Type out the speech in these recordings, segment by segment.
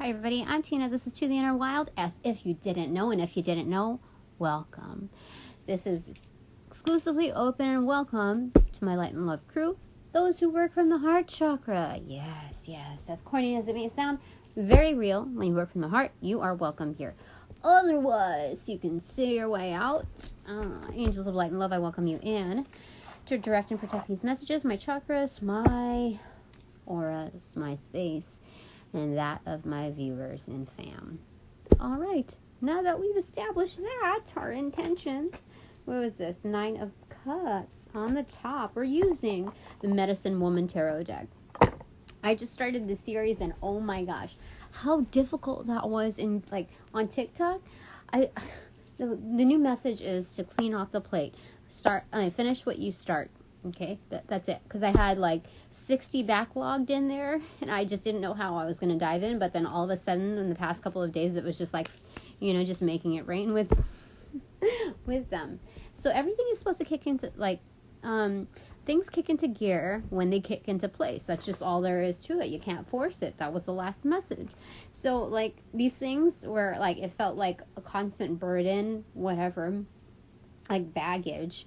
Hi everybody, I'm Tina. This is To the Inner Wild, as if you didn't know, and if you didn't know, welcome. This is exclusively open and welcome to my light and love crew, those who work from the heart chakra. Yes, as corny as it may sound, very real. When you work from the heart, you are welcome here. Otherwise, you can see your way out. Angels of light and love, I welcome you in to direct and protect these messages, my chakras, my auras, my space, and that of my viewers and fam. All right, now that we've established that, our intentions, what was this? 9 of Cups on the top. We're using the Medicine Woman Tarot deck. I just started this series, and oh my gosh, how difficult that was in on TikTok. The new message is to clean off the plate. Finish what you start. Okay, that's it. Because I had 60 backlogged in there, and I just didn't know how I was going to dive in. But then all of a sudden, in the past couple of days, it was just just making it rain with them. So everything is supposed to kick into things kick into gear when they kick into place. That's just all there is to it. You can't force it. That was the last message. So these things were it felt like a constant burden, whatever, baggage.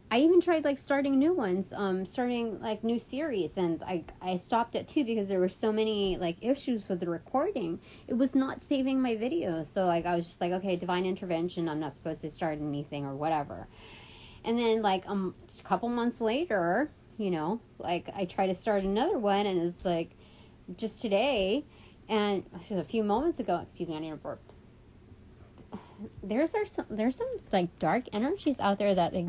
I even tried starting new ones, starting new series, and I stopped at 2 because there were so many issues with the recording. It was not saving my videos, so I was just okay, divine intervention, I'm not supposed to start anything or whatever. And then a couple months later, I try to start another one, and it's just today, and a few moments ago, excuse me, I need a burp. There's some dark energies out there that they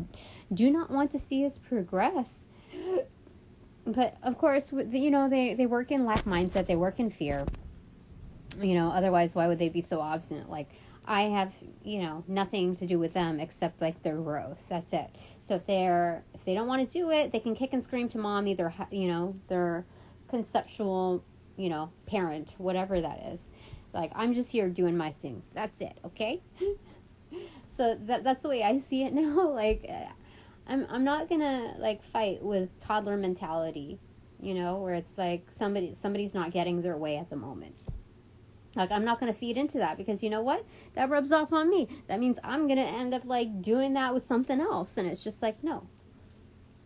do not want to see us progress. But of course, they work in lack mindset. They work in fear. Otherwise, why would they be so obstinate? I have nothing to do with them except their growth. That's it. So if they don't want to do it, they can kick and scream to mommy, their conceptual parent, whatever that is. I'm just here doing my thing. That's it, okay? So that's the way I see it now. I'm not gonna fight with toddler mentality, where it's somebody's not getting their way at the moment. I'm not gonna feed into that, because you know what? That rubs off on me. That means I'm gonna end up doing that with something else, and it's just no.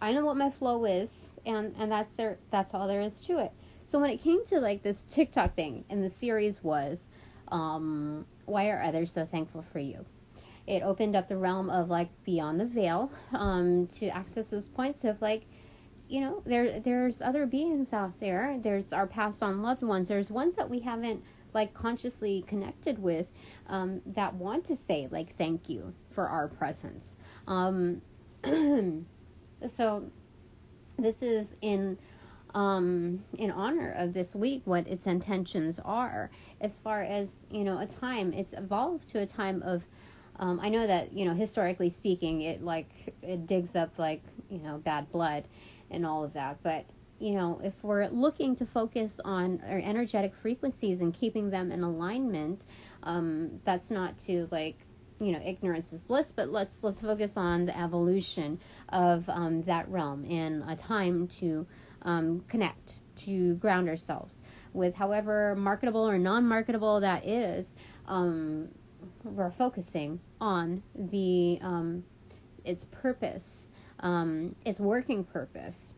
I know what my flow is, and that's all there is to it. So when it came to this TikTok thing, and the series was, why are others so thankful for you? It opened up the realm of beyond the veil, to access those points of there's other beings out there. There's our passed on loved ones. There's ones that we haven't consciously connected with, that want to say thank you for our presence. So this is in honor of this week, what its intentions are, as far as a time. It's evolved to a time of I know that historically speaking, it digs up bad blood and all of that, but if we're looking to focus on our energetic frequencies and keeping them in alignment, that's not to ignorance is bliss, but let's focus on the evolution of that realm, and a time to connect, to ground ourselves with however marketable or non-marketable that is. We're focusing on the its purpose, its working purpose.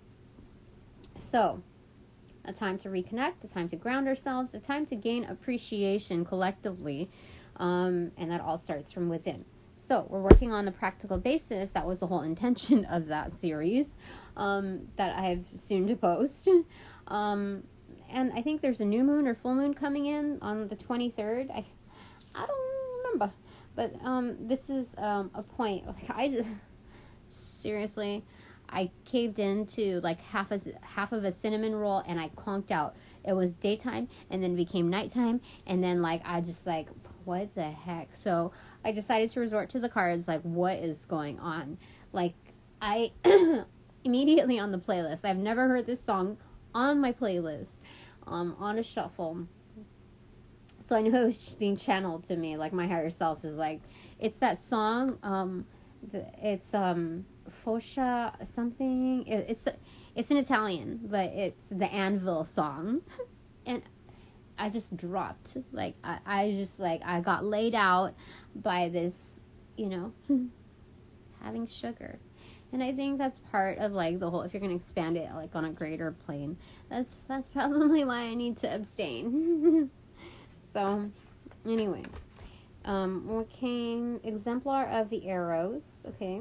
So a time to reconnect, a time to ground ourselves, a time to gain appreciation collectively, and that all starts from within. So we're working on the practical basis. That was the whole intention of that series, that I have soon to post. And I think there's a new moon or full moon coming in on the 23rd. I don't remember, but this is a point. Seriously, I caved into half of a cinnamon roll, and I conked out. It was daytime, and then became nighttime, and then I just what the heck? So I decided to resort to the cards. What is going on? I immediately on the playlist. I've never heard this song on my playlist, on a shuffle. So I know it was being channeled to me. My higher self is it's that song. It's Foscia something. It's an Italian, but it's the Anvil song, and I just dropped. Like, I just, like, I got laid out by this, you know, having sugar. And I think that's part of, like, the whole, if you're going to expand it, like, on a greater plane, that's probably why I need to abstain. So, anyway. What came? Exemplar of the Arrows, okay.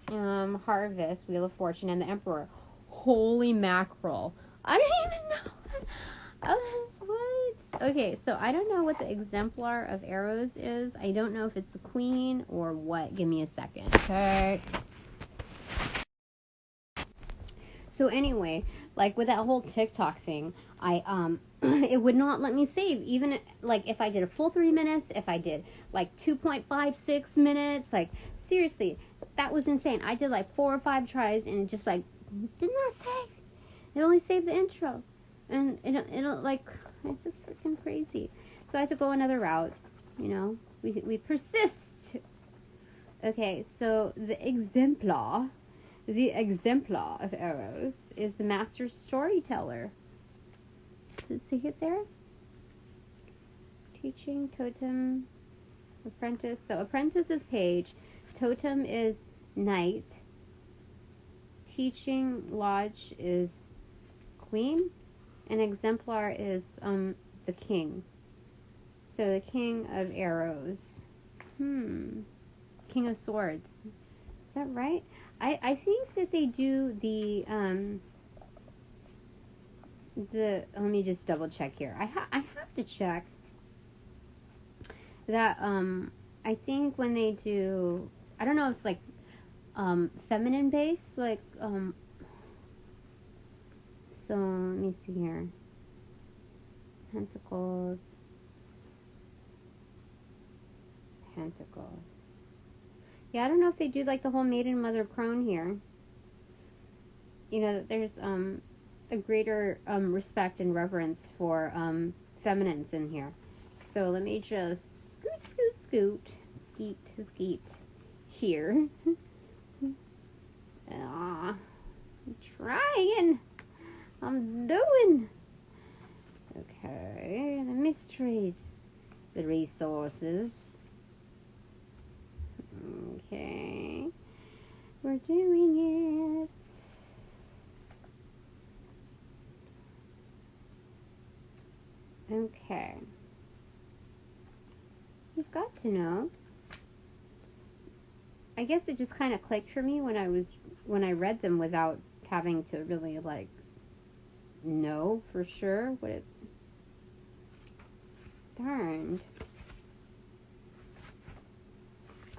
Harvest, Wheel of Fortune, and the Emperor. Holy mackerel. I don't even know what. Okay, so I don't know what the Exemplar of Arrows is. I don't know if it's the Queen or what. Give me a second, okay? So anyway, like with that whole TikTok thing, I it would not let me save, even like if I did a full 3 minutes, if I did like 2.56 minutes, like seriously, that was insane. I did like 4 or 5 tries and it just like did not save. It only saved the intro, and it'll like, it's just freaking crazy. So I had to go another route. You know, we persist. Okay, so the exemplar of Arrows is the master storyteller. Does it say it there? Teaching, totem, apprentice. So apprentice is page, totem is knight, teaching lodge is queen, and exemplar is the king. So the king of arrows. King of swords. Is that right? I think that they do the let me just double check here. I have to check that I think when they do, I don't know if it's like feminine based, like so let me see here. Pentacles. Yeah, I don't know if they do like the whole maiden, mother, crone here. You know, that there's a greater respect and reverence for feminines in here. So let me just skeet here. I'm trying. I'm doing. Okay, the mysteries, the resources. Okay, we're doing it. Okay. You've got to know. I guess it just kind of clicked for me when I read them without having to really like know for sure what it. Darned.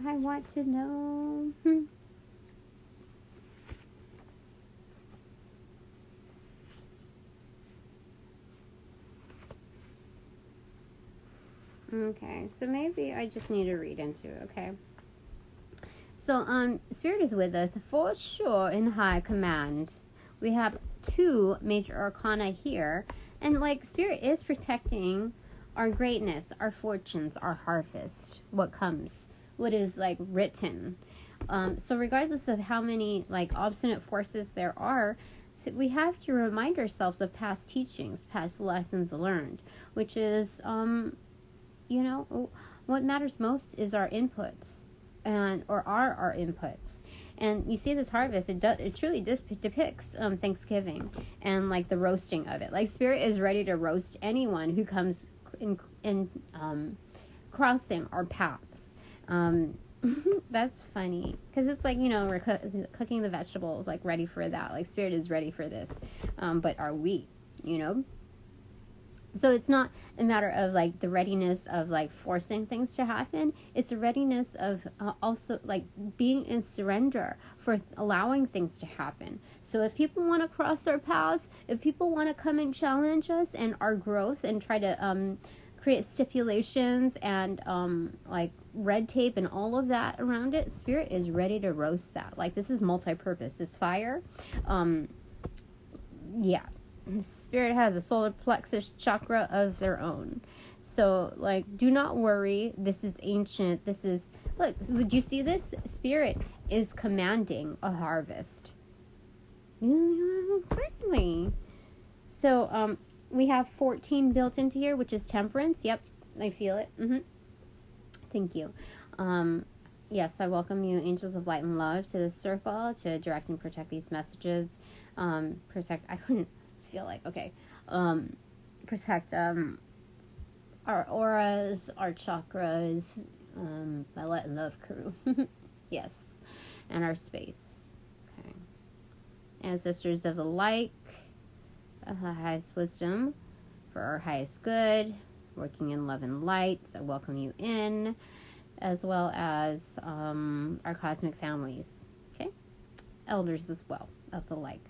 I want to know. Okay, so maybe I just need to read into it, okay? So, Spirit is with us for sure in high command. We have 2 major arcana here, and like Spirit is protecting our greatness, our fortunes, our harvest, what comes, what is like written. So regardless of how many like obstinate forces there are, we have to remind ourselves of past teachings, past lessons learned, which is you know, what matters most is our inputs, or are our inputs. And you see this harvest, it truly depicts Thanksgiving and like the roasting of it. Like Spirit is ready to roast anyone who comes in crossing our paths. That's funny because it's like, you know, we're cooking the vegetables, like ready for that. Like Spirit is ready for this, but are we? You know. So it's not a matter of like the readiness of like forcing things to happen. It's a readiness of also like being in surrender for allowing things to happen. So if people want to cross our paths, if people want to come and challenge us and our growth and try to create stipulations and like red tape and all of that around it, Spirit is ready to roast that. Like this is multi-purpose. This fire, yeah. Spirit has a solar plexus chakra of their own. So, like, do not worry. This is ancient. This is, look, would you see this? Spirit is commanding a harvest. Quickly. So, we have 14 built into here, which is temperance. Yep, I feel it. Thank you. Yes, I welcome you, angels of light and love, to the circle to direct and protect these messages. Protect. I couldn't feel like okay. Protect our auras, our chakras, my light and love crew. Yes, and our space. Okay. Ancestors of the light, of the highest wisdom, for our highest good, working in love and light. I welcome you in, as well as our cosmic families. Okay, elders as well of the like.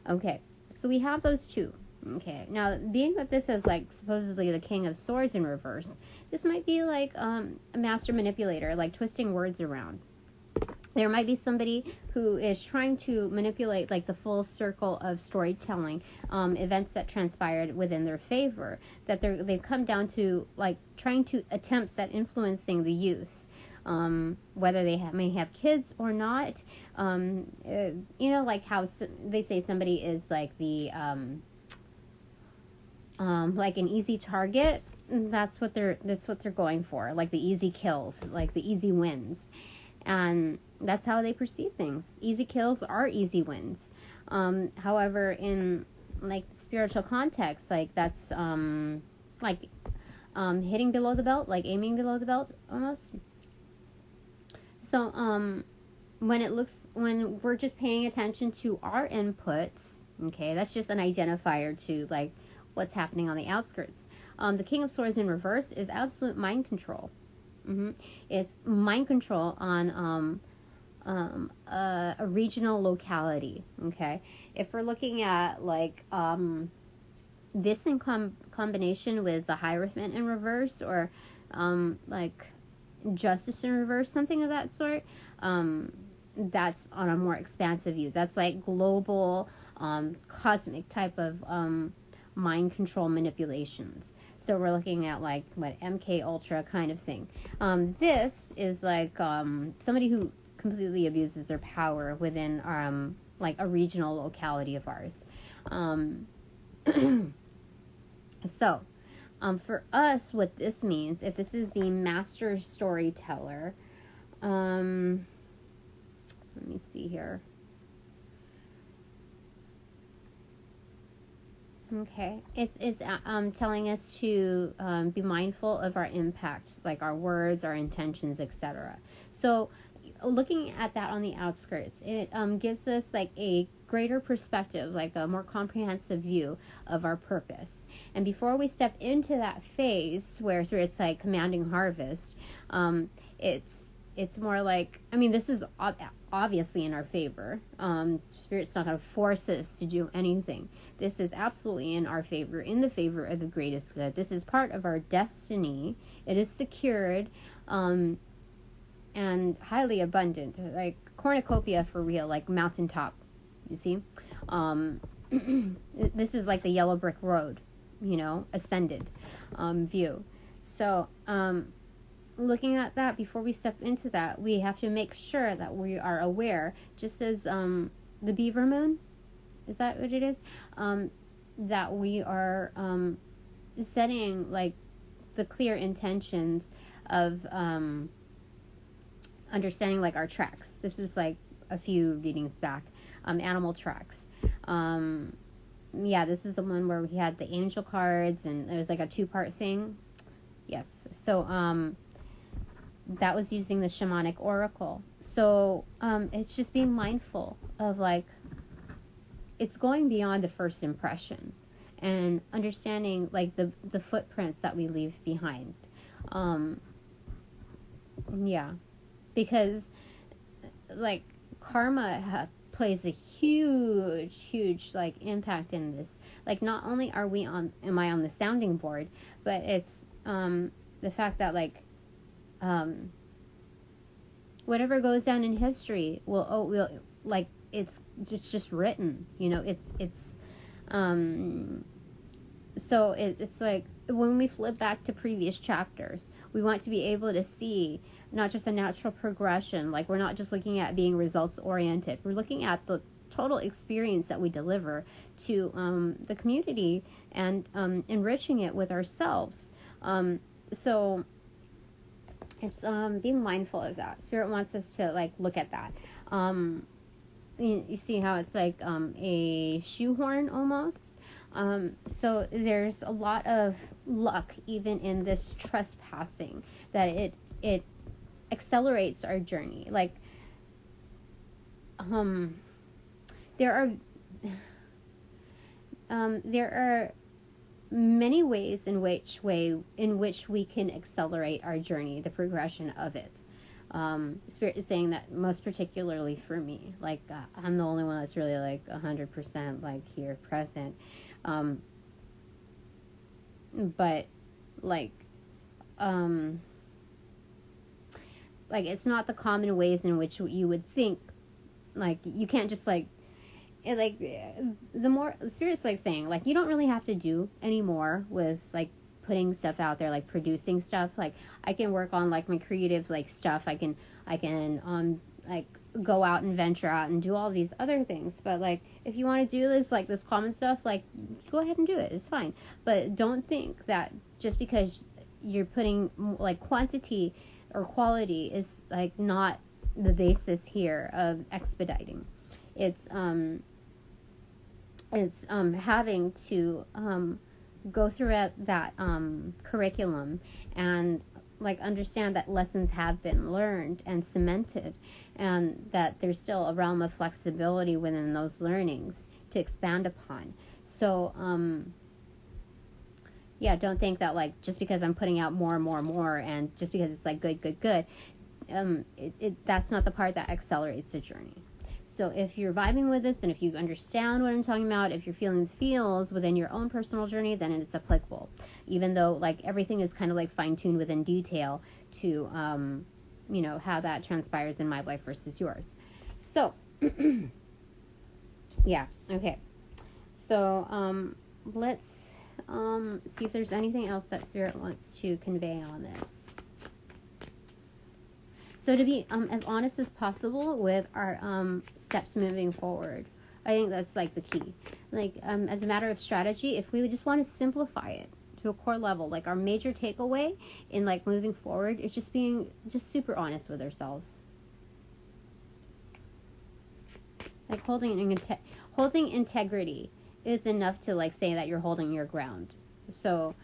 Okay, so we have those two. Okay, now being that this is like supposedly the King of Swords in reverse, this might be like a master manipulator, like twisting words around. There might be somebody who is trying to manipulate like the full circle of storytelling, events that transpired within their favor, that they've come down to like trying to attempts at influencing the youth, whether they may have kids or not. Like how they say somebody is like the like an easy target. That's what they're going for, like the easy kills, like the easy wins. And that's how they perceive things. Easy kills are easy wins. However, in like spiritual context, like that's hitting below the belt, like aiming below the belt almost. So when we're just paying attention to our inputs, okay, that's just an identifier to like what's happening on the outskirts. The King of Swords in reverse is absolute mind control. It's mind control on a regional locality. Okay, if we're looking at like this in combination with the Hierophant in reverse, or like Justice in reverse, something of that sort, that's on a more expansive view. That's like global, cosmic type of mind control manipulations. So we're looking at like what MK Ultra kind of thing. This is like somebody who completely abuses their power within like a regional locality of ours. So for us, what this means, if this is the master storyteller, let me see here. Okay, it's telling us to be mindful of our impact, like our words, our intentions, etc. So, looking at that on the outskirts, it gives us like a greater perspective, like a more comprehensive view of our purpose. And before we step into that phase where it's like commanding harvest, it's more like, I mean, this is obviously in our favor. Spirit's not going to force us to do anything. This is absolutely in our favor, in the favor of the greatest good. This is part of our destiny. It is secured, and highly abundant, like cornucopia for real, like mountaintop. You see, this is like the yellow brick road, ascended view. So, looking at that, before we step into that, we have to make sure that we are aware, just as the beaver moon, is that what it is? That we are setting like the clear intentions of understanding like our tracks. This is like a few readings back. Animal tracks. This is the one where we had the angel cards and it was like a 2-part thing. Yes. So that was using the shamanic oracle. So it's just being mindful of like, it's going beyond the first impression and understanding like the footprints that we leave behind. Because like karma plays a huge like impact in this. Like not only am I on the sounding board, but it's the fact that like whatever goes down in history will like it's just written, so it's like when we flip back to previous chapters, we want to be able to see not just a natural progression, like we're not just looking at being results oriented, we're looking at the total experience that we deliver to the community, and enriching it with ourselves. So it's being mindful of that. Spirit wants us to like look at that. You see how it's like a shoehorn almost. So there's a lot of luck even in this trespassing, that it accelerates our journey. Like there are many ways in which we can accelerate our journey, the progression of it. Spirit is saying that most particularly for me, like I'm the only one that's really like 100% like here present. But like it's not the common ways in which you would think. Like you can't just like the more Spirit's like saying like you don't really have to do anymore with like putting stuff out there, like producing stuff. Like I can work on like my creative like stuff. I can like go out and venture out and do all these other things. But like if you want to do this like this common stuff, like go ahead and do it. It's fine. But don't think that just because you're putting like quantity or quality is like not the basis here of expediting. It's having to go through that curriculum and like understand that lessons have been learned and cemented, and that there's still a realm of flexibility within those learnings to expand upon. So yeah, don't think that like just because I'm putting out more and just because it's like good, that's not the part that accelerates the journey. So if you're vibing with this and if you understand what I'm talking about, if you're feeling the feels within your own personal journey, then it's applicable. Even though like everything is kind of like fine-tuned within detail to, how that transpires in my life versus yours. So, yeah, okay. So let's see if there's anything else that Spirit wants to convey on this. So to be as honest as possible with our steps moving forward, I think that's like the key. Like as a matter of strategy, if we would just want to simplify it to a core level, like our major takeaway in like moving forward is just being just super honest with ourselves. Like holding integrity is enough to like say that you're holding your ground. So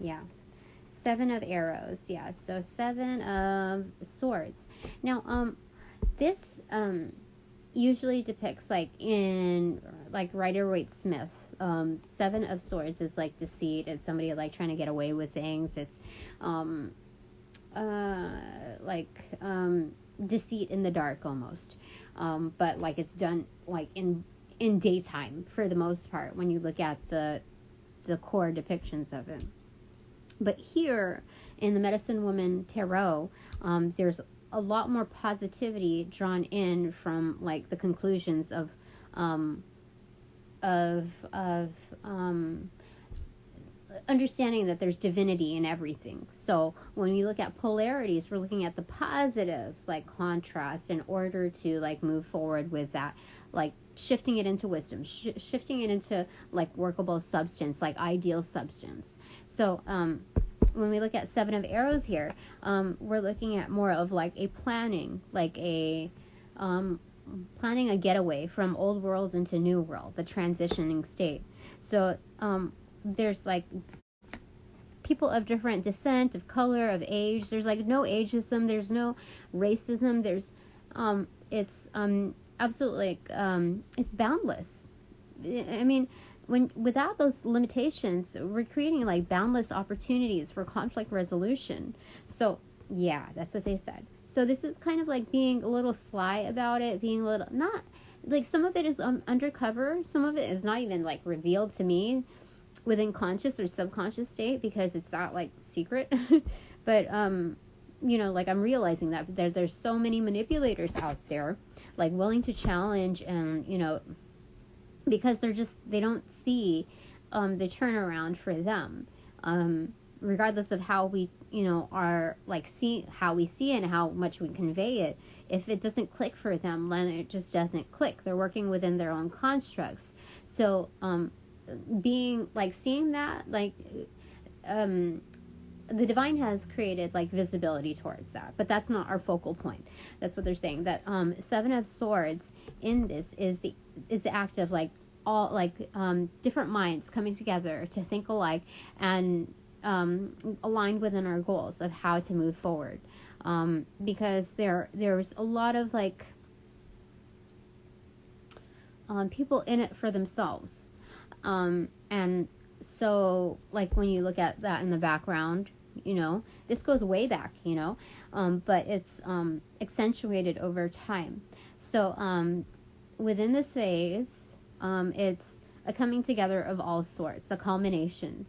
yeah. 7 of arrows, yeah, so 7 of swords. Now, this usually depicts like in like Rider-Waite-Smith. 7 of swords is like deceit. It's somebody like trying to get away with things. It's deceit in the dark almost. But like it's done like in daytime for the most part when you look at the core depictions of it. But here in the Medicine Woman Tarot, there's a lot more positivity drawn in from like the conclusions of understanding that there's divinity in everything. So when we look at polarities, we're looking at the positive like contrast in order to like move forward with that, like shifting it into wisdom, shifting it into like workable substance, like ideal substance. So when we look at 7 of arrows here, we're looking at more of like a planning, like a planning a getaway from old world into new world, the transitioning state. So there's like people of different descent, of color, of age. There's like no ageism. There's no racism. There's it's absolutely it's boundless. I mean, without those limitations, we're creating like boundless opportunities for conflict resolution. So yeah, that's what they said. So this is kind of like being a little sly about it, being a little not like some of it is undercover, some of it is not even like revealed to me within conscious or subconscious state because it's not like secret. But like I'm realizing that there's so many manipulators out there, like willing to challenge and because they don't see the turnaround for them. regardless of how we, are like how we see it and how much we convey it, if it doesn't click for them, then it just doesn't click. They're working within their own constructs. So being like seeing that, like the divine has created like visibility towards that, but that's not our focal point. That's what they're saying, that Seven of Swords in this is the act of like all like different minds coming together to think alike and aligned within our goals of how to move forward, because there's a lot of like people in it for themselves, and so like when you look at that in the background, this goes way back, but it's accentuated over time. So within this phase, it's a coming together of all sorts, a culmination,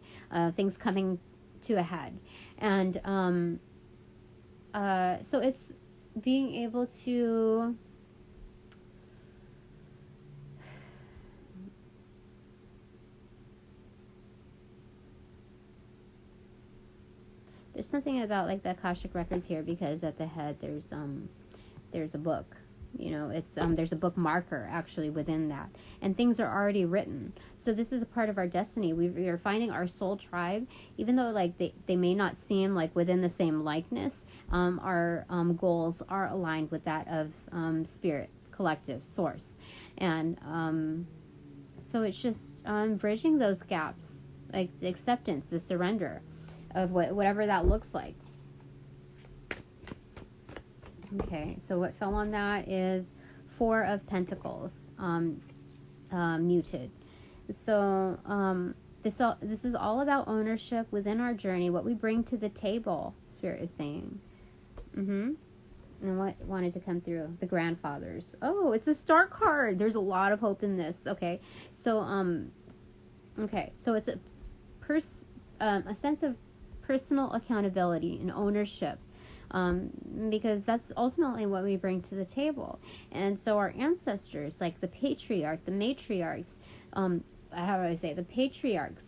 things coming to a head. And so it's being able to there's something about like the Akashic records here, because at the head there's a book, it's there's a book marker actually within that, and things are already written. So this is a part of our destiny. We are finding our soul tribe, even though like they may not seem like within the same likeness. Our goals are aligned with that of spirit, collective, source, and so it's just bridging those gaps, like the acceptance, the surrender of whatever that looks like. Okay, so what fell on that is Four of Pentacles, muted. So this is all about ownership within our journey, what we bring to the table, Spirit is saying. And what wanted to come through? The grandfathers. Oh, it's a star card. There's a lot of hope in this. Okay, so so it's a sense of personal accountability and ownership, because that's ultimately what we bring to the table. And so our ancestors, like the patriarch, the matriarchs, how do I say, the patriarchs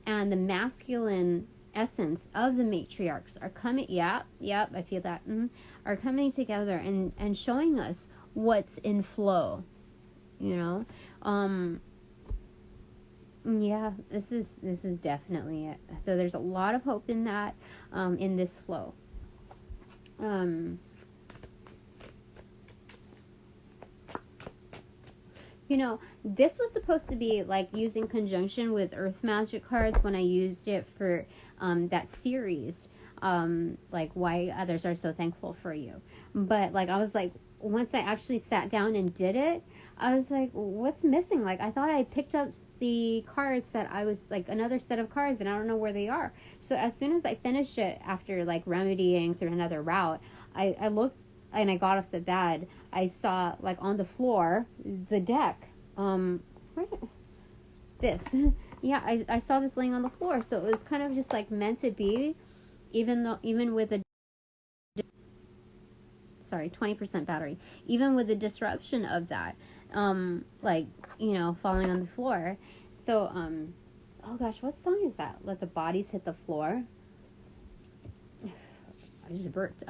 and the masculine essence of the matriarchs are coming, I feel that, are coming together and showing us what's in flow, this is definitely it. So there's a lot of hope in that, in this flow. This was supposed to be like used in conjunction with Earth Magic cards when I used it for that series, like Why Others Are So Thankful for You. But like I was like, once I actually sat down and did it, I was like, what's missing? Like I thought I picked up the cards that I was like another set of cards, and I don't know where they are. So as soon as I finished it, after like remedying through another route, I looked and I got off the bed. I saw like on the floor the deck. This I saw this laying on the floor, so it was kind of just like meant to be, even with the 20% battery, even with the disruption of that, like falling on the floor. So oh gosh, what song is that? Let the Bodies Hit the Floor. I just burped.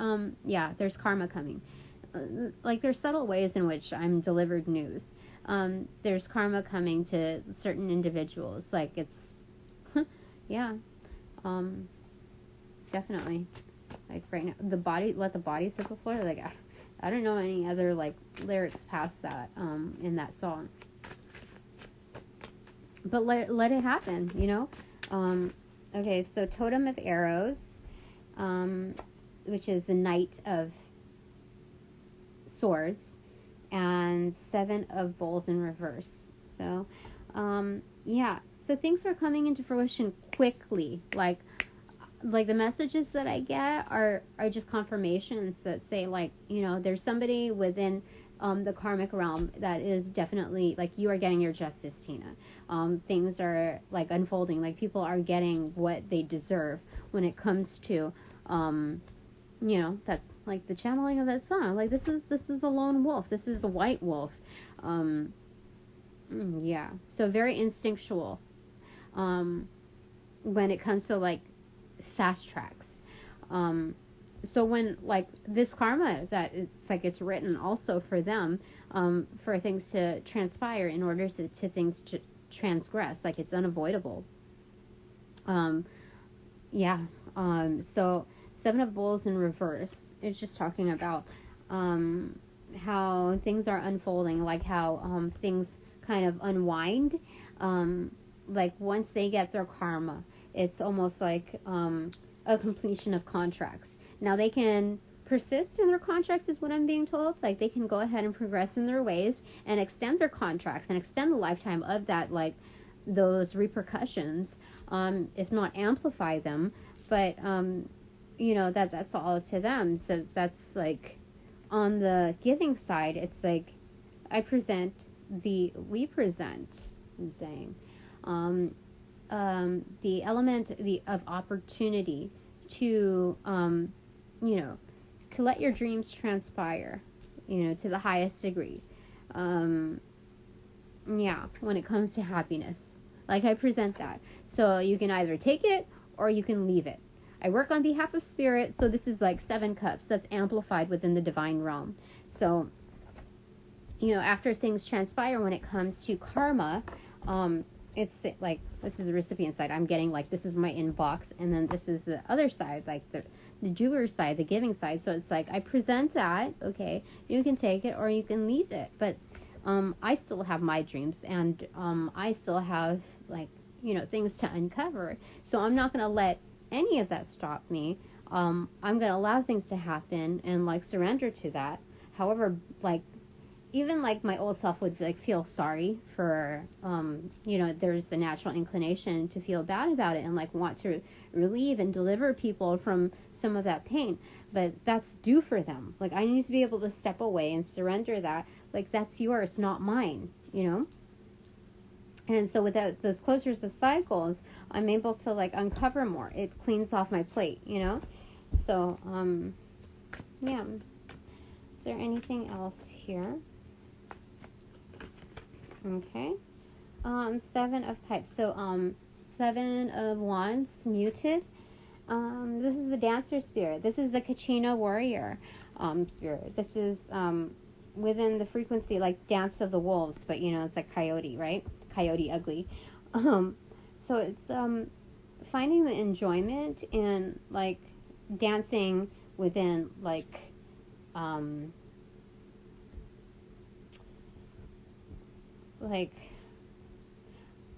There's karma coming. Like there's subtle ways in which I'm delivered news. There's karma coming to certain individuals. Like it's definitely. Like right now, let the bodies hit the floor. Like I don't know any other like lyrics past that in that song. But let it happen, Okay, so Totem of Arrows, which is the Knight of Swords, and Seven of Bowls in reverse. So, so things are coming into fruition quickly. Like the messages that I get are just confirmations that say like, there's somebody within the karmic realm that is definitely like, you are getting your justice, Tina. Things are like unfolding, like people are getting what they deserve when it comes to that's like the channeling of that song. Like this is the lone wolf, this is the white wolf. So very instinctual when it comes to like fast tracks. So when like this karma that it's like it's written also for them, for things to transpire in order to things to transgress, like it's unavoidable. Yeah. So Seven of Bowls in reverse is just talking about how things are unfolding, like how things kind of unwind. Like once they get their karma, it's almost like a completion of contracts. Now they can persist in their contracts is what I'm being told. Like they can go ahead and progress in their ways and extend their contracts and extend the lifetime of that, like those repercussions, if not amplify them. But that's all to them. So that's like on the giving side, it's like we present, I'm saying, the element of opportunity to to let your dreams transpire, to the highest degree. When it comes to happiness, like I present that. So you can either take it or you can leave it. I work on behalf of spirit, so this is like 7 cups that's amplified within the divine realm. So, after things transpire when it comes to karma, it's like, this is the recipient side. I'm getting like, this is my inbox, and then this is the other side, like the doer side, the giving side. So it's like, I present that, okay, you can take it or you can leave it. But I still have my dreams, and I still have, like, things to uncover. So I'm not going to let any of that stop me. I'm going to allow things to happen and, like, surrender to that. However, like, even, like, my old self would, like, feel sorry for, there's a natural inclination to feel bad about it and, like, want to relieve and deliver people from some of that pain. But that's due for them. Like, I need to be able to step away and surrender that. Like, that's yours, not mine, And so without those closures of cycles, I'm able to, like, uncover more. It cleans off my plate, So, yeah. Is there anything else here? Okay. 7 of Pipes. So, 7 of Wands, muted. This is the dancer spirit. This is the Kachina warrior spirit. This is within the frequency, like Dance of the Wolves, but it's like coyote, right? Coyote ugly. So it's finding the enjoyment in, like, dancing within, like,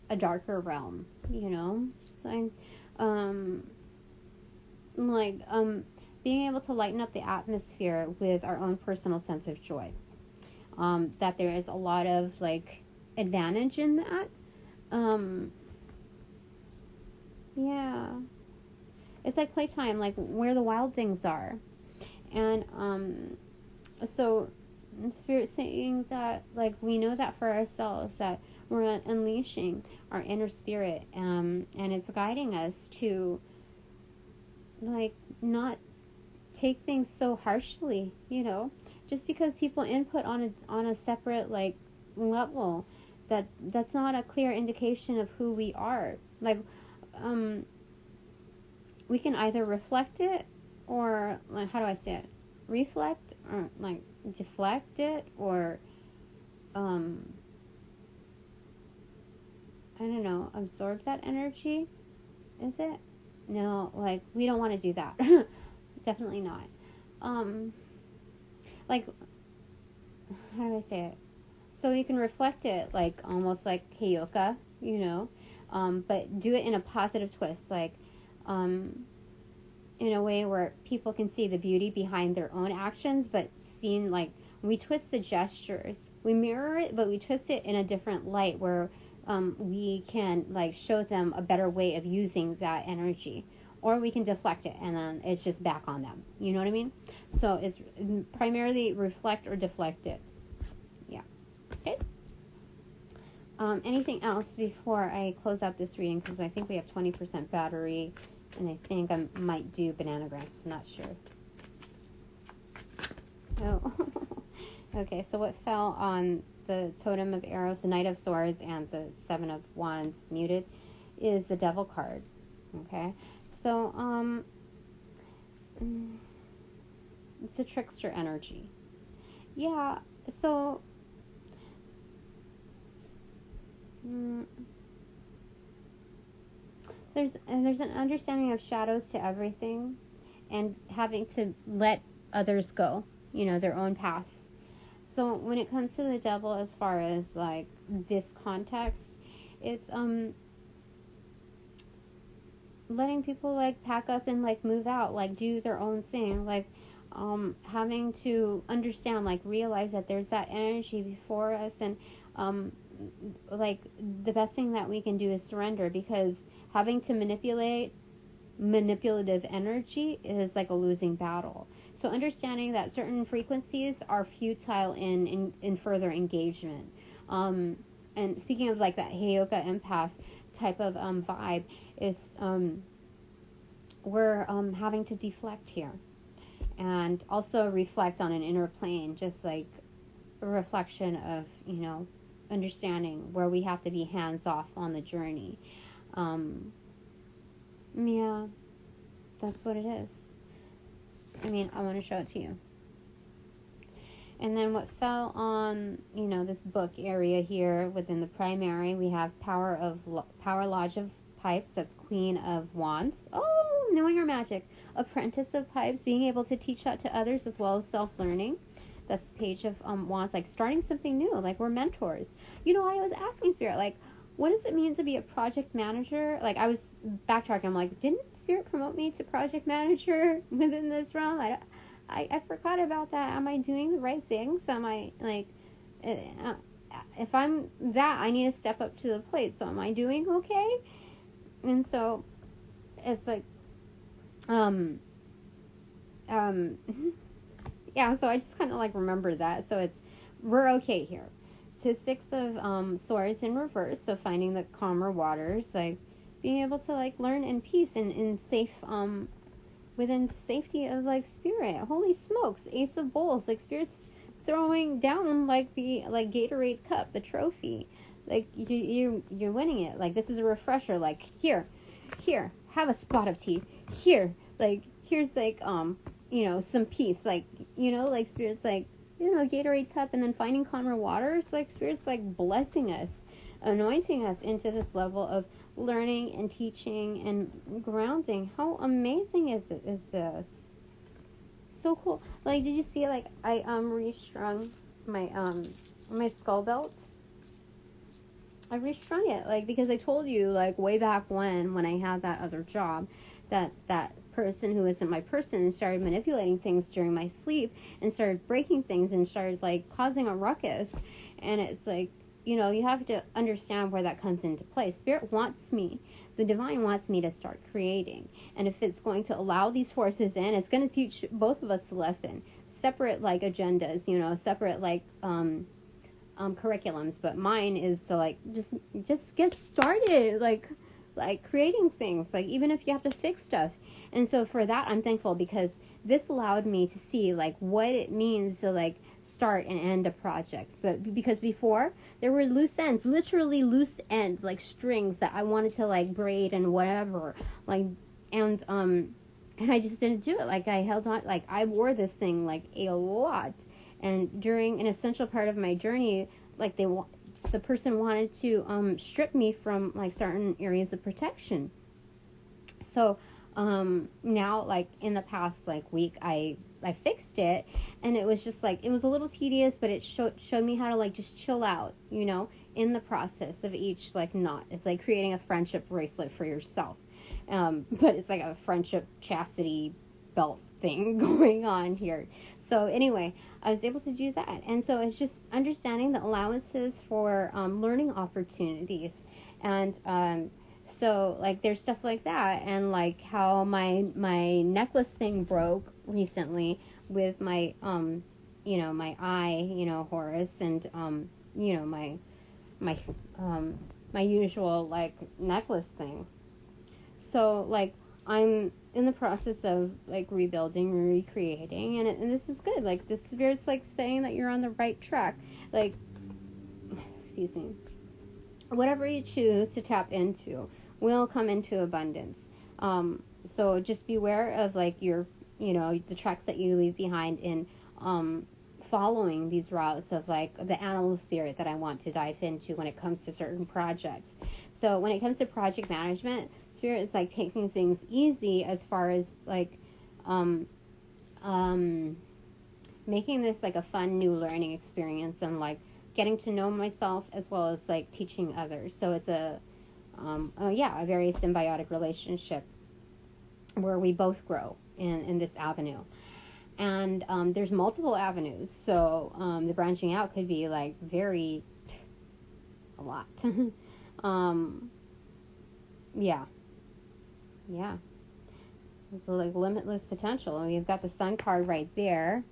a darker realm, like, being able to lighten up the atmosphere with our own personal sense of joy. That there is a lot of, like, advantage in that. Yeah. It's like playtime, like where the wild things are. And so Spirit's saying that, like, we know that for ourselves, that we're unleashing our inner spirit, and it's guiding us to, like, not take things so harshly, just because people input on a separate, like, level, that's not a clear indication of who we are. Like, we can either reflect it, or, like, how do I say it? Reflect, or, like, deflect it, or I don't know, absorb that energy. Is it? No, like, we don't want to do that. Definitely not. Like, how do I say it? So you can reflect it, like, almost like Heyoka, but do it in a positive twist, like, in a way where people can see the beauty behind their own actions, but seen, like, we twist the gestures. We mirror it, but we twist it in a different light where we can, like, show them a better way of using that energy. Or we can deflect it, and then it's just back on them. You know what I mean? So it's primarily reflect or deflect it. Yeah. Okay. Anything else before I close out this reading? Because I think we have 20% battery, and I think I might do bananagrams. I'm not sure. Oh. Okay, so what fell on the totem of arrows, the Knight of Swords, and the 7 of Wands muted is the Devil card. Okay, So, it's a trickster energy. Yeah, so, there's an understanding of shadows to everything, and having to let others go, their own path. So when it comes to the devil, as far as like this context, it's letting people like pack up and like move out, like do their own thing, like having to understand, like realize that there's that energy before us, and like the best thing that we can do is surrender, because having to manipulative energy is like a losing battle. So understanding that certain frequencies are futile in further engagement. And speaking of like that Heyoka empath type of vibe, it's we're having to deflect here, and also reflect on an inner plane, just like a reflection of understanding where we have to be hands off on the journey. Yeah, that's what it is. I mean, I want to show it to you. And then what fell on, this book area here within the primary, we have Power Lodge of Pipes. That's Queen of Wands. Oh, knowing our magic. Apprentice of Pipes, being able to teach that to others as well as self-learning. That's Page of Wands, like starting something new, like we're mentors. I was asking Spirit, like, what does it mean to be a project manager? Like, I was backtracking. I'm like, didn't Spirit promote me to project manager within this realm? I forgot about that. Am I doing the right things? Am I, like, if I'm that, I need to step up to the plate. So am I doing okay? And so it's like, yeah, so I just kind of like remember that. So we're okay here. So Six of Swords in reverse. So finding the calmer waters, like being able to like learn in peace and in safe, within safety of like Spirit. Holy smokes, Ace of Bowls, like Spirit's throwing down like the like Gatorade cup, the trophy. Like you're winning it. Like this is a refresher. Like here, have a spot of tea. Here, like here's like some peace. Like like Spirit's like Gatorade cup, and then finding calmer waters. Like Spirit's like blessing us, anointing us into this level of learning and teaching and grounding. How amazing is this? So cool. Like, did you see, like, I restrung my skull belt? I restrung it, like, because I told you, like, way back when I had that other job, that person who isn't my person started manipulating things during my sleep and started breaking things and started like causing a ruckus. And it's like, you have to understand where that comes into play. Spirit wants me, the divine wants me to start creating. And if it's going to allow these forces in, it's going to teach both of us a lesson. Separate like agendas, separate like curriculums, but mine is to like just get started, like creating things, like even if you have to fix stuff. And so for that, I'm thankful, because this allowed me to see like what it means to like start and end a project. But because before there were loose ends, literally loose ends, like strings that I wanted to like braid and whatever, like, and I just didn't do it. Like I held on, like I wore this thing like a lot, and during an essential part of my journey, like the person wanted to strip me from like certain areas of protection. So now, like in the past like week, I fixed it, and it was just like, it was a little tedious, but it showed me how to like just chill out, in the process of each like knot. It's like creating a friendship bracelet for yourself, but it's like a friendship chastity belt thing going on here. So anyway, I was able to do that, and so it's just understanding the allowances for learning opportunities. And so like there's stuff like that, and like how my necklace thing broke recently with my my eye, Horus, and my usual like necklace thing. So like I'm in the process of like rebuilding, recreating, and this is good. Like this Spirit's like saying that you're on the right track. Like, excuse me, whatever you choose to tap into will come into abundance. So just beware of like your, the tracks that you leave behind in following these routes of like the animal spirit that I want to dive into when it comes to certain projects. So when it comes to project management, spirit is like taking things easy as far as like um, making this like a fun new learning experience and like getting to know myself as well as like teaching others. So it's a very symbiotic relationship where we both grow in this avenue. And there's multiple avenues, so the branching out could be like a lot. Yeah, yeah. It's like limitless potential, and we've got the Sun card right there.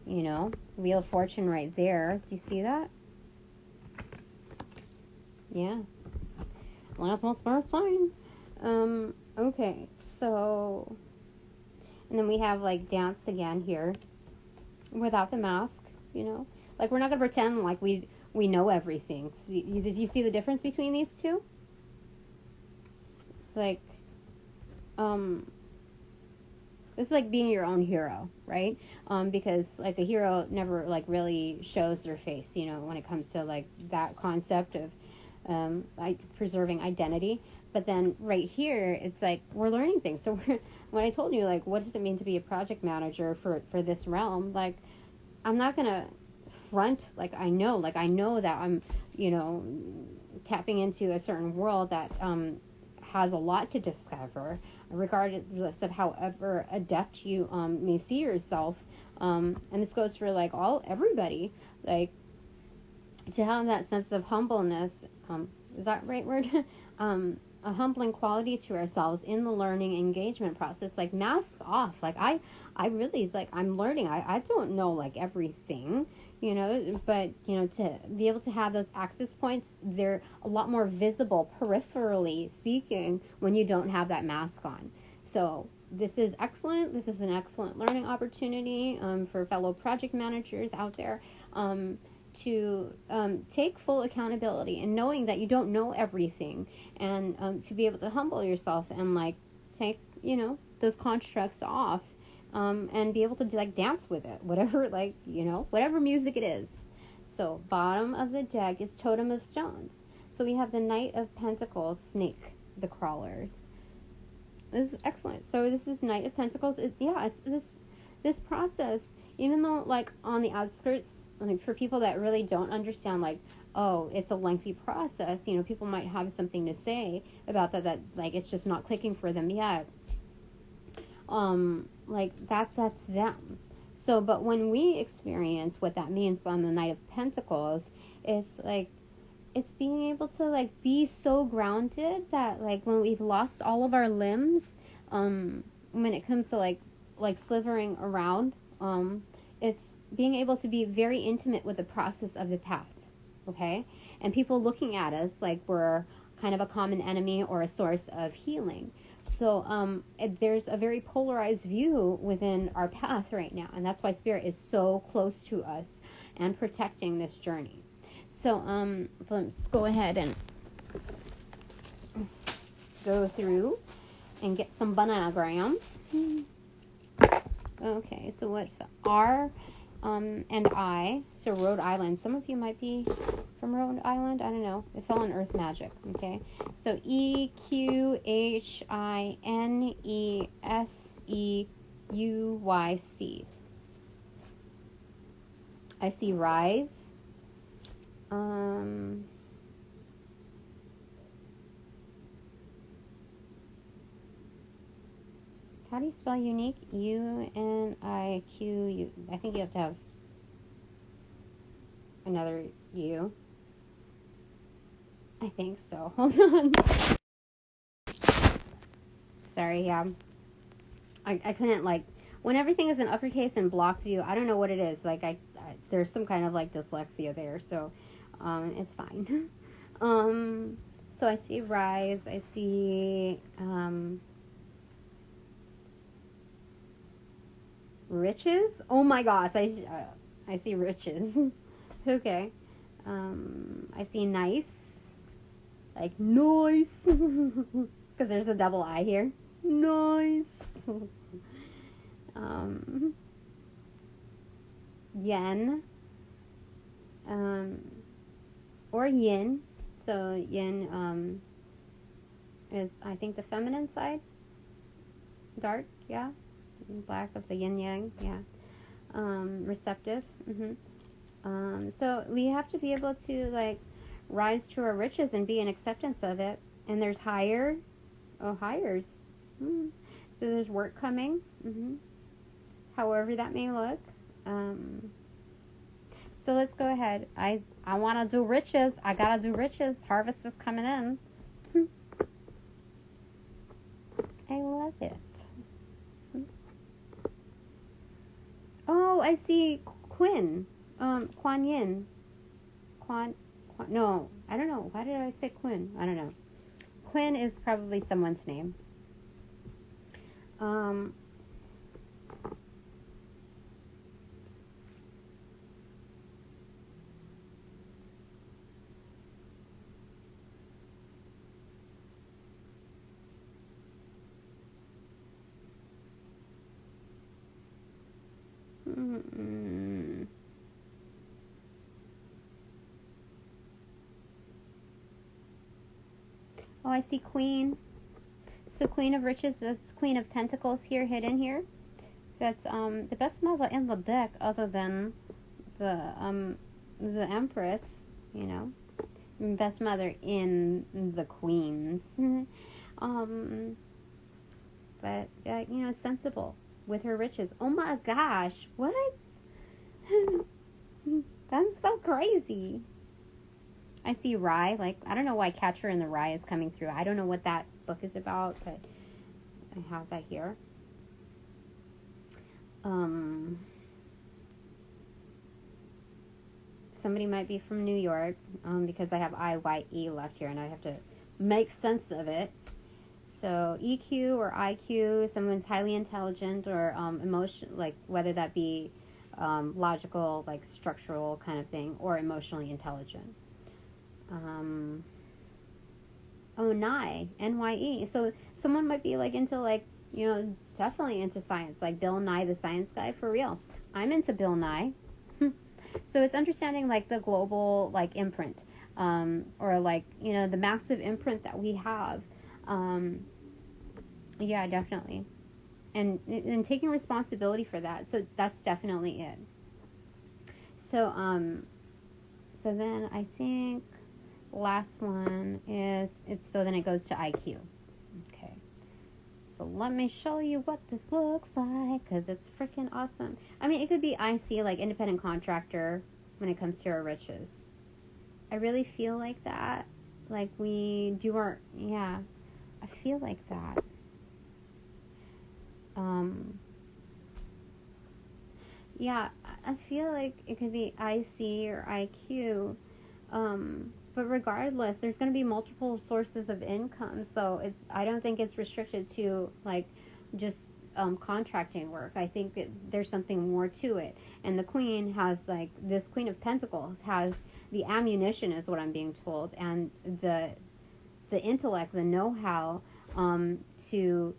Wheel of Fortune right there. Do you see that? Yeah. Last one, smart sign. Okay, so, and then we have like dance again here, without the mask. Like we're not gonna pretend like we know everything. Did you see the difference between these two? Like, this is like being your own hero, right? Because like a hero never like really shows their face, when it comes to like that concept of like preserving identity. But then right here, it's like we're learning things. So when I told you like what does it mean to be a project manager for this realm, like I'm not gonna front like I know that I'm tapping into a certain world that has a lot to discover, regardless of however adept you may see yourself. And this goes for like everybody, like to have that sense of humbleness. Is that right word? A humbling quality to ourselves in the learning engagement process. Like mask off. Like I really like I'm learning. I don't know like everything, but to be able to have those access points, they're a lot more visible peripherally speaking when you don't have that mask on. So this is excellent. This is an excellent learning opportunity for fellow project managers out there. To take full accountability and knowing that you don't know everything, and to be able to humble yourself and like take those constructs off, and be able to like dance with it, whatever whatever music it is. So bottom of the deck is Totem of Stones. So we have the Knight of Pentacles, Snake, the Crawlers. This is excellent. So this is Knight of Pentacles. It's this process, even though like on the outskirts, like for people that really don't understand, like, oh, it's a lengthy process, people might have something to say about that like it's just not clicking for them yet. Like that's them. So, but when we experience what that means on the Knight of Pentacles, it's like it's being able to like be so grounded that like when we've lost all of our limbs, when it comes to like slithering around, it's being able to be very intimate with the process of the path, okay? And people looking at us like we're kind of a common enemy or a source of healing. So there's a very polarized view within our path right now, and that's why Spirit is so close to us and protecting this journey. So let's go ahead and go through and get some bananagrams. Okay, so what R and I, so Rhode Island. Some of you might be from Rhode Island. I don't know. It fell in Earth Magic. Okay, so EQHINESEUYC. I see rise. How do you spell unique? U-N-I-Q-U. I think you have to have another U. I think so. Hold on. Sorry, yeah. I couldn't, like, when everything is in uppercase and blocked view, I don't know what it is. Like, there's some kind of, like, dyslexia there, so, it's fine. So I see rise. I see, riches? Oh my gosh, I see riches. Okay. I see nice. Like, nice. Because there's a double I here. Nice. Yen. Or yin. So yin is, I think, the feminine side. Dark, yeah. Black of the yin yang, yeah. Receptive. So we have to be able to like rise to our riches and be in acceptance of it. And there's higher. Oh, higher's. So there's work coming. However that may look. So let's go ahead. I want to do riches. I gotta do riches. Harvest is coming in. I love it. Oh, I see Quinn. Kuan Yin. No, I don't know. Why did I say Quinn? I don't know. Quinn is probably someone's name. Oh, I see Queen. So Queen of Riches is Queen of Pentacles here, hidden here. That's the best mother in the deck, other than the Empress. You know, best mother in the Queens. But you know, sensible with her riches. Oh my gosh, what? That's so crazy. I see Rye. Like, I don't know why Catcher in the Rye is coming through. I don't know what that book is about, but I have that here. Somebody might be from New York, because I have IYE left here, and I have to make sense of it. So EQ or IQ, someone's highly intelligent or emotion, like whether that be logical, like structural kind of thing, or emotionally intelligent. NYE. So someone might be like into like, you know, definitely into science, like Bill Nye the Science Guy, for real. I'm into Bill Nye. So it's understanding like the global like imprint, or like, you know, the massive imprint that we have. Yeah, definitely. And taking responsibility for that. So that's definitely it. So so then I think last one is, so then it goes to IQ. Okay. So let me show you what this looks like, because it's freaking awesome. I mean, it could be IC, like independent contractor, when it comes to our riches. I really feel like that. Like we do our, yeah, I feel like that. Yeah, I feel like it could be IC or IQ. But regardless, there's going to be multiple sources of income. So I don't think it's restricted to like just contracting work. I think that there's something more to it. And the Queen has like, this Queen of Pentacles has the ammunition, is what I'm being told, and the intellect, the know-how to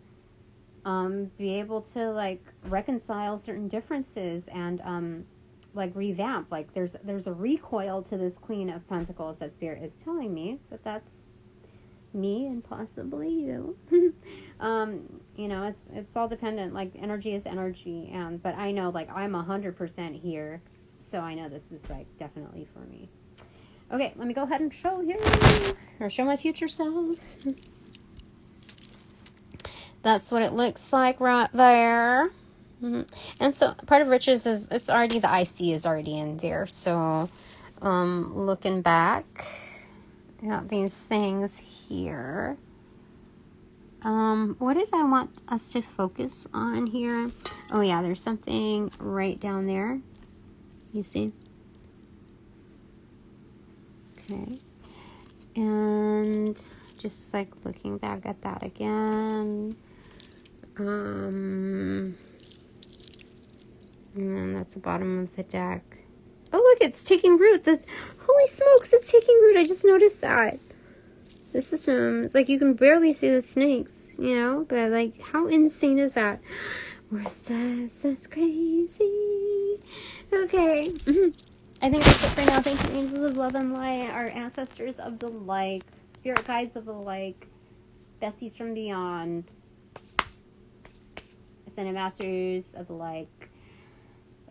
be able to like reconcile certain differences and like revamp. Like there's a recoil to this Queen of Pentacles that Spirit is telling me, but that's me and possibly you. You know, it's all dependent. Like energy is energy, but I know like I'm 100% here, so I know this is like definitely for me. Okay, let me go ahead and show here, or show my future self. That's what it looks like right there. And so part of riches is, it's already, the IC is already in there. So looking back at these things here, what did I want us to focus on here? Oh yeah, there's something right down there. You see? Okay. And just like looking back at that again. And that's the bottom of the deck. Oh, look, it's taking root. Holy smokes, it's taking root. I just noticed that. The system, it's like you can barely see the snakes, you know? But, like, how insane is that? That's crazy. Okay. I think that's it for now. Thank you, angels of love and light, our ancestors of the light, spirit guides of the light, besties from beyond, ascended masters of the light.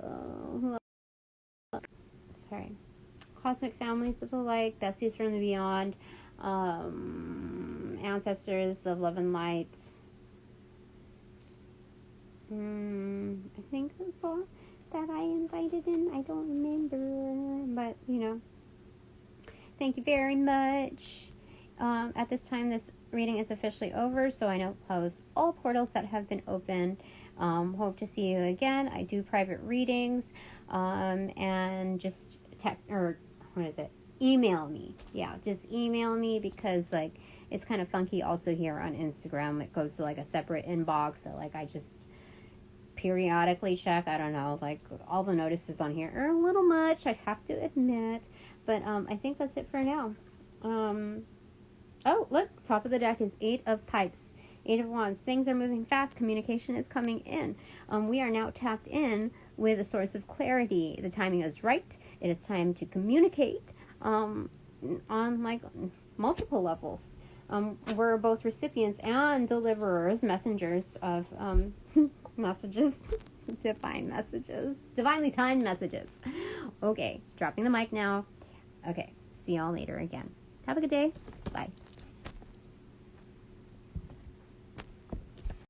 Who else? Sorry. Cosmic families of the light, besties from the beyond, ancestors of love and light. I think that's all that I invited in. I don't remember, but thank you very much. At this time, this reading is officially over, so I now close all portals that have been opened. Hope to see you again. I do private readings, and just email me. Yeah, just email me, because like it's kind of funky also here on Instagram. It goes to like a separate inbox, so like I just periodically check. I don't know, like all the notices on here are a little much, I have to admit, but I think that's it for now. Oh, look, top of the deck is 8 of Pipes, 8 of Wands. Things are moving fast. Communication is coming in. We are now tapped in with a source of clarity. The timing is right. It is time to communicate on like multiple levels. We're both recipients and deliverers, messengers of messages, divine messages, divinely timed messages. Okay, dropping the mic now. Okay, see y'all later again. Have a good day. Bye.